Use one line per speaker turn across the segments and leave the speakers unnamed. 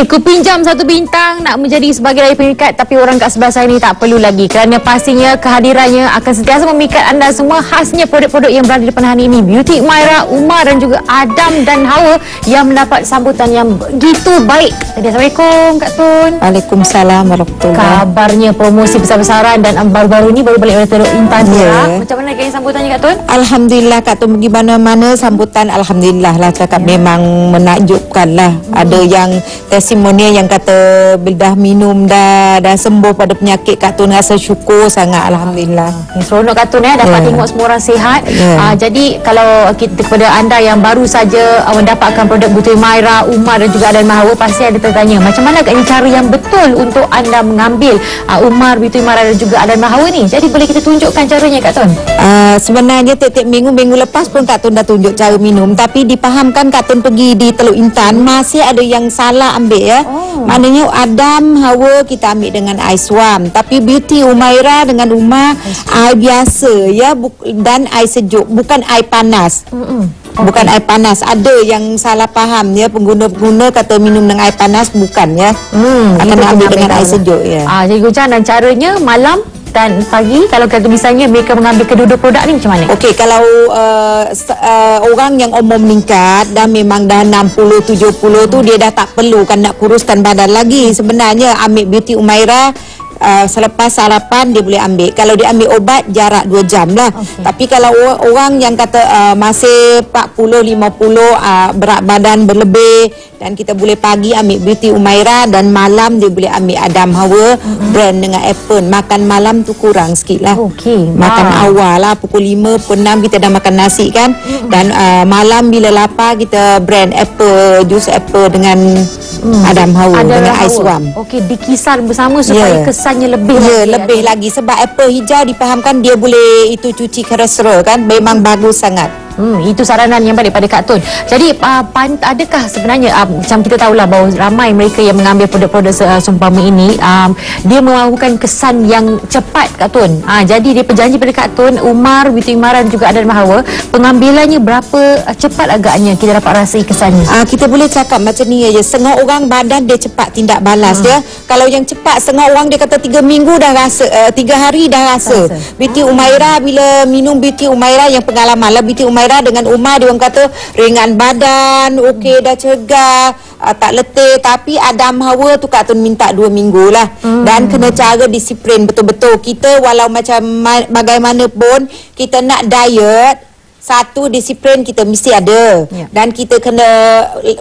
Aku pinjam 1 bintang nak menjadi sebagai raih pengikat, tapi orang kat sebelah saya ni tak perlu lagi kerana pastinya kehadirannya akan sentiasa memikat anda semua. Khasnya produk-produk yang berada di depan hari ini, Beauty Umairah, Umar dan juga Adam dan Hawa yang mendapat sambutan yang begitu baik. Jadi Assalamualaikum Kak Tun.
Waalaikumsalam warahmatullahi.
Kabarnya promosi besar-besaran dan baru-baru ni baru balik dari Teluk Intan. Macam mana kayaknya sambutannya Kak Tun?
Alhamdulillah Kak Tun, pergi mana-mana sambutan Alhamdulillah lah cakap, memang menakjubkan lah. Ada yang testimoni yang kata dah minum dah sembuh pada penyakit. Kak Tun rasa syukur sangat, Alhamdulillah.
Seronok Kak Tun dapat tengok semua orang sihat. Jadi kalau kita, kepada anda yang baru saja mendapatkan produk Beauty Umairah, Umar dan juga Adam Hawa, pasti ada tertanya macam mana agaknya cara yang betul untuk anda mengambil Umar, Beauty Umairah dan juga Adam Hawa ni. Jadi boleh kita tunjukkan caranya Kak Tun?
Sebenarnya tiap-tiap minggu lepas pun Kak Tun dah tunjuk cara minum, tapi dipahamkan Kak Tun pergi di Teluk Intan masih ada yang salah ambil ya. Maknanya Adam Hawa kita ambil dengan air suam, tapi Beauty Umairah dengan Umar air biasa ya, dan air sejuk, bukan air panas. Bukan air panas. Ada yang salah faham ya, pengguna-pengguna kata minum dengan air panas, bukan ya. Akan ambil dengan air sejuk ya.
Jadi Gujan, dan caranya malam dan pagi kalau kata misalnya mereka mengambil kedua-dua produk ni macam mana?
Okey, kalau orang yang umur meningkat dah memang dah 60 70 tu dia dah tak perlu kan nak kuruskan badan lagi. Sebenarnya ambil Beauty Umairah selepas sarapan dia boleh ambil. Kalau dia ambil obat jarak 2 jam lah. Tapi kalau orang yang kata masih 40 50 berat badan berlebih, dan kita boleh pagi ambil Beauty Umairah dan malam dia boleh ambil Adam Hawa brand dengan apple. Makan malam tu kurang sikit lah. Makan awal lah pukul 5 pukul 6 kita dah makan nasi kan. Dan malam bila lapar kita brand apple, jus apple dengan Adam Hawa dengan ais suam.
Okey, dikisar bersama supaya kesannya lebih
lebih lagi. Sebab apple hijau dipahamkan dia boleh itu cuci kolesterol kan, memang bagus sangat.
Itu saranan yang baik pada Kak Tun. Jadi adakah sebenarnya macam kita tahulah bahawa ramai mereka yang mengambil produk-produk seumpama ini dia melakukan kesan yang cepat Kak Tun. Jadi dia berjanji pada Kak Tun, Umar, Beauty Umairah dan juga Adam Hawa, pengambilannya berapa cepat agaknya kita dapat rasai kesannya? Kita
boleh cakap macam ni aja, setengah orang badan dia cepat tindak balas dia. Kalau yang cepat setengah orang dia kata 3 minggu dah rasa, 3 hari dah rasa. Beauty Umairah bila minum Beauty Umairah yang pengalaman lah, Beauty Umairah dengan Umar dia orang kata ringan badan, okey dah cegah, tak letih. Tapi Adam Hawa tu Kak Tun minta 2 minggu lah. Dan kena cara disiplin betul-betul. Kita walau macam bagaimanapun kita nak diet, satu disiplin kita mesti ada. Dan kita kena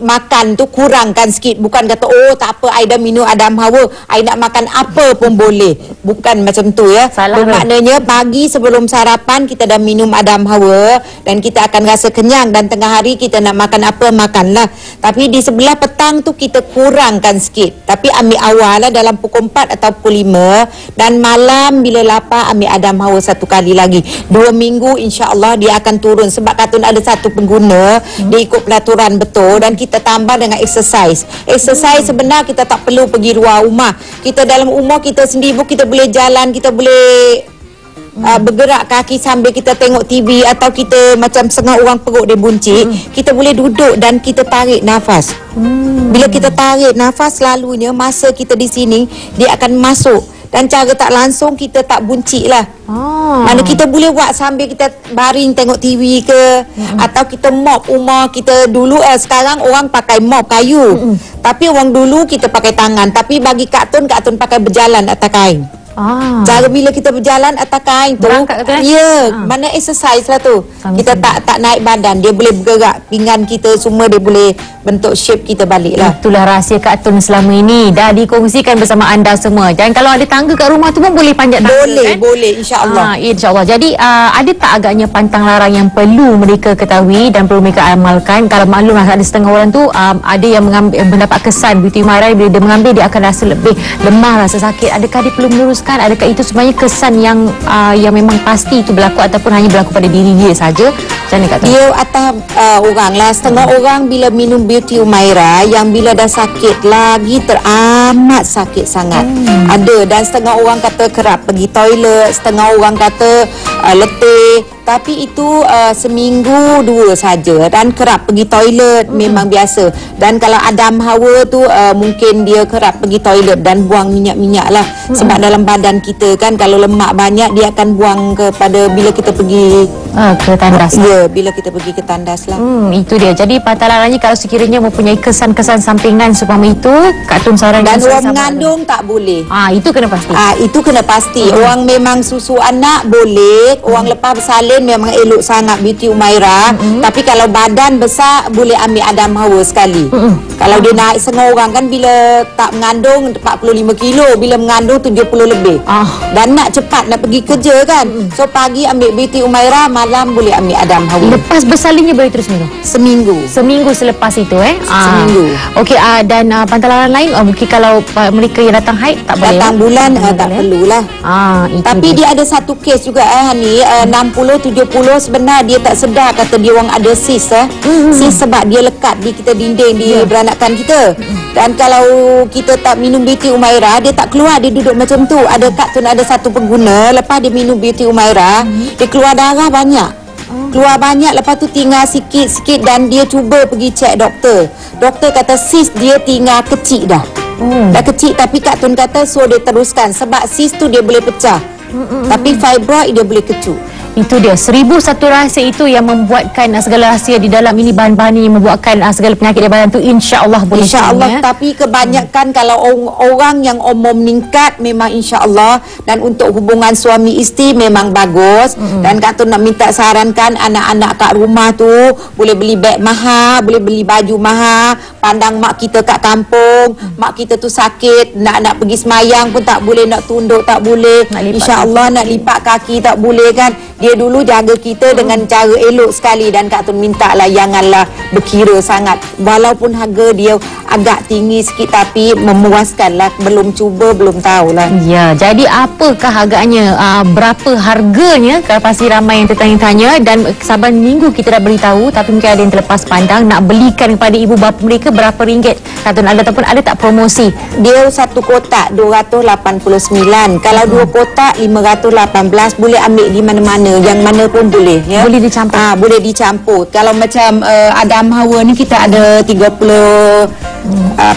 makan tu kurangkan sikit. Bukan kata oh tak apa I dah minum Adam Hawa, I nak makan apa pun boleh. Bukan macam tu ya. Bermaknanya pagi sebelum sarapan kita dah minum Adam Hawa dan kita akan rasa kenyang, dan tengah hari kita nak makan apa makanlah. Tapi di sebelah petang tu kita kurangkan sikit. Tapi ambil awal lah dalam pukul 4 atau pukul 5, dan malam bila lapar ambil Adam Hawa 1 kali lagi. 2 minggu insya-Allah dia akan turun. Sebab Kak Tun ada satu pengguna dia ikut pelaturan betul, dan kita tambah dengan exercise. Exercise sebenar kita tak perlu pergi luar rumah. Kita dalam rumah kita sendiri pun kita boleh jalan, kita boleh bergerak kaki sambil kita tengok TV, atau kita macam setengah orang perut dia buncit, kita boleh duduk dan kita tarik nafas. Bila kita tarik nafas, selalunya masa kita di sini dia akan masuk, dan cara tak langsung kita tak buncit lah. Mana kita boleh buat sambil kita baring tengok TV ke, atau kita mop rumah kita dulu. Sekarang orang pakai mop kayu, tapi orang dulu kita pakai tangan. Tapi bagi Kak Tun pakai berjalan atas kain. Cara bila kita berjalan atas kain tu, mana exercise lah tu. Kita tak naik badan, dia boleh bergerak pinggan kita semua, dia boleh bentuk shape kita balik lah.
Itulah rahsia Kak Tun selama ini dah dikongsikan bersama anda semua. Dan kalau ada tangga kat rumah tu pun boleh panjat tangga
boleh insya-Allah.
InsyaAllah. Jadi ada tak agaknya pantang larang yang perlu mereka ketahui dan perlu mereka amalkan? Kalau maklum ada setengah orang tu ada yang mendapat kesan Beauty Umairah, bila dia mengambil dia akan rasa lebih lemah, rasa sakit. Adakah dia perlu meluruskan? Adakah itu sebenarnya kesan yang memang pasti itu berlaku, ataupun hanya berlaku pada diri dia saja? Macam mana Kak Tun?
Dia atas orang lah. Setengah orang bila minum Beauty Umairah yang bila dah sakit lagi teramat sakit sangat. Ada. Dan setengah orang kata kerap pergi toilet, setengah orang kata letih. Tapi itu seminggu 2 saja dan kerap pergi toilet memang biasa. Dan kalau Adam Hawa tu mungkin dia kerap pergi toilet dan buang minyak-minyak lah. Sebab dalam badan kita kan kalau lemak banyak dia akan buang kepada bila kita pergi
ke tandas.
Ya, bila kita pergi ke tandas lah.
Itu dia. Jadi Pantalaranya kalau sekiranya mempunyai kesan-kesan sampingan seumpama itu, Kak Tun sarankan
dan orang mengandung tak boleh.
Itu kena pasti.
Itu kena pasti. Orang memang susu anak boleh, orang lepas bersalin memang elok sangat Binti Umairah. Tapi kalau badan besar boleh ambil Adam Hawa sekali. Kalau dia naik setengah orang kan bila tak mengandung 45 kilo, bila mengandung 70 lebih. Dan nak cepat nak pergi kerja kan. So pagi ambil Binti Umairah, malam boleh ambil Adam Hawa.
Lepas bersalinnya boleh terus minum?
Seminggu
selepas itu
seminggu.
Okey, dan pantalaran lain mungkin kalau mereka yang datang haid tak boleh.
Datang bulan tak perlulah. Tapi dia ada satu kes juga Hani, 60-70 sebenarnya dia tak sedar kata dia orang ada sis sis sebab dia lekat di kita dinding di beranakan kita. Dan kalau kita tak minum Binti Umairah, dia tak keluar, dia duduk macam tu. Ada Kak Tun ada satu pengguna lepas dia minum Binti Umairah, dia keluar darah banyak. Keluar banyak, lepas tu tinggal sikit-sikit dan dia cuba pergi cek doktor. Doktor kata sis dia tinggal kecil dah. Dah kecil, tapi Kak Tun kata so dia teruskan sebab sis tu dia boleh pecah. Tapi fibroid dia boleh kecut.
Itu dia, 1001 rahsia itu yang membuatkan segala rahsia di dalam ini, bahan-bahan ini membuatkan segala penyakit di badan tu insya-Allah boleh.
Insya-Allah, tapi kebanyakan kalau orang yang umur meningkat memang insya-Allah. Dan untuk hubungan suami isteri memang bagus. Dan Kak Tun nak minta sarankan anak-anak kat rumah tu boleh beli beg mahal, boleh beli baju mahal. Pandang mak kita kat kampung, mak kita tu sakit, nak pergi semayang pun tak boleh, nak tunduk tak boleh. Insya-Allah nak lipat kaki tak boleh kan. Dia dulu jaga kita dengan cara elok sekali. Dan Kak Tun minta lah janganlah berkira sangat. Walaupun harga dia agak tinggi sikit tapi memuaskan lah. Belum cuba, belum tahulah.
Ya, jadi apakah harganya? Berapa harganya? Kalau pasti ramai yang tertanya-tanya. Dan saban minggu kita dah beritahu, tapi mungkin ada yang terlepas pandang. Nak belikan kepada ibu bapa mereka berapa ringgit? Kak Tun ada ataupun ada tak promosi?
Dia satu kotak 289. Kalau 2 kotak 518. Boleh ambil di mana-mana. Yang mana pun boleh ya.
Boleh dicampur.
Boleh dicampur. Kalau macam Adam Hawa ni kita ada 30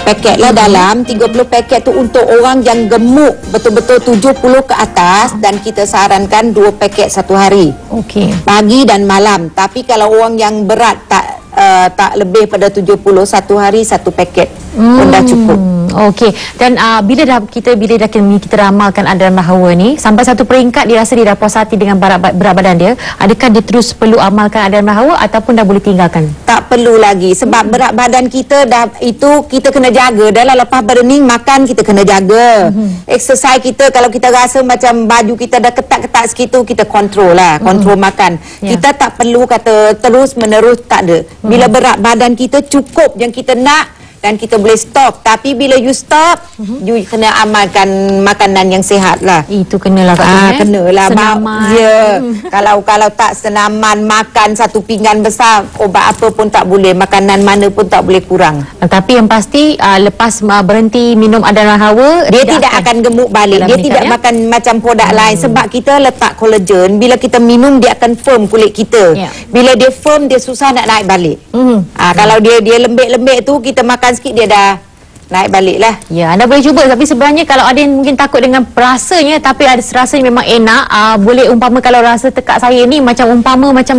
paket lah dalam. 30 paket tu untuk orang yang gemuk betul-betul 70 ke atas. Dan kita sarankan 2 paket satu hari.
Okey.
Pagi dan malam. Tapi kalau orang yang berat tak lebih pada 70, satu hari 1 paket pun dah cukup.
Okey. Dan bila dah kita ramalkan Adam Hawa ni sampai satu peringkat dia rasa dia dah puas hati dengan berat badan dia, adakah dia terus perlu amalkan Adam Hawa ataupun dah boleh tinggalkan?
Tak perlu lagi sebab berat badan kita dah itu kita kena jaga. Dalam lepas burning makan kita kena jaga. Exercise kita kalau kita rasa macam baju kita dah ketat-ketat sikit tu kita kontrol lah, kontrol makan. Kita tak perlu kata terus menerus, tak ada. Bila berat badan kita cukup yang kita nak dan kita boleh stop. Tapi bila you stop, you kena amalkan makanan yang sihat lah.
Itu kenalah Kak Tun.
Kenalah.
Senaman.
Kalau tak senaman makan satu pinggan besar, obat apa pun tak boleh, makanan mana pun tak boleh kurang.
Tapi yang pasti lepas berhenti minum Adam Hawa,
dia tidak akan gemuk balik. Dia tidak makan macam produk lain sebab kita letak kolagen. Bila kita minum dia akan firm kulit kita. Bila dia firm dia susah nak naik balik. Kalau dia lembek-lembek tu kita makan sikit dia dah naik balik lah.
Ya, anda boleh cuba. Tapi sebenarnya kalau ada yang mungkin takut dengan rasanya, tapi ada rasanya memang enak, boleh umpama kalau rasa tekak saya ni macam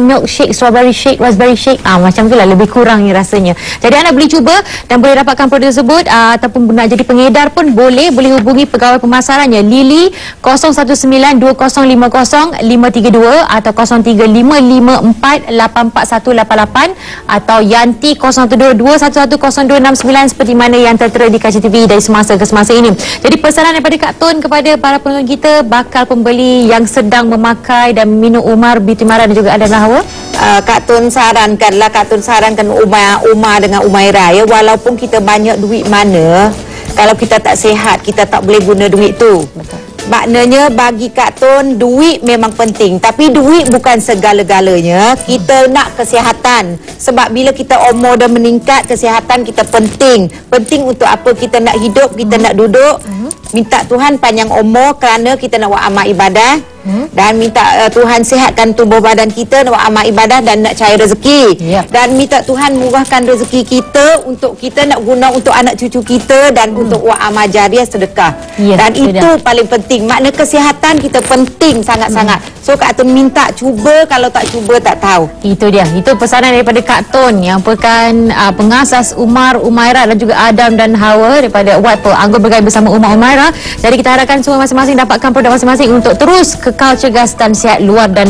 milkshake, strawberry shake, raspberry shake, macam tu lah, lebih kurang ni rasanya. Jadi anda boleh cuba dan boleh dapatkan produk tersebut ataupun nak jadi pengedar pun boleh hubungi pegawai pemasarannya Lily 0192050532 atau 0355484188 atau Yanti 0122110269 seperti mana yang tertera di Kaca TV dari semasa ke semasa ini. Jadi pesanan daripada Kak Tun kepada para penonton kita, bakal pembeli yang sedang memakai dan minum Umar, Binti Umairah dan juga Adam Hawa,
Kak Tun sarankanlah, Kak Tun sarankan Umar dengan Umairah ya, walaupun kita banyak duit mana, kalau kita tak sihat kita tak boleh guna duit tu. Betul. Maknanya bagi Kak Tun duit memang penting, tapi duit bukan segala-galanya. Kita nak kesihatan. Sebab bila kita umur dah meningkat, kesihatan kita penting. Penting untuk apa kita nak hidup, kita nak duduk. Minta Tuhan panjang umur kerana kita nak buat amal ibadah. dan minta Tuhan sihatkan tubuh badan kita, nak amal ibadah dan nak cari rezeki. Dan minta Tuhan murahkan rezeki kita untuk kita nak guna untuk anak cucu kita dan untuk buat amal jariah sedekah. Dan itu paling penting. Makna kesihatan kita penting sangat-sangat. So Kak Tun minta cuba, kalau tak cuba tak tahu.
Itu dia. Itu pesanan daripada Kak Tun yang merupakan pengasas Umar Umairah dan juga Adam dan Hawa daripada Wat Anggur Bergaya bersama Umar Umairah. Jadi kita harapkan semua masing-masing dapatkan produk masing-masing untuk terus kekal cergas dan sihat luar dan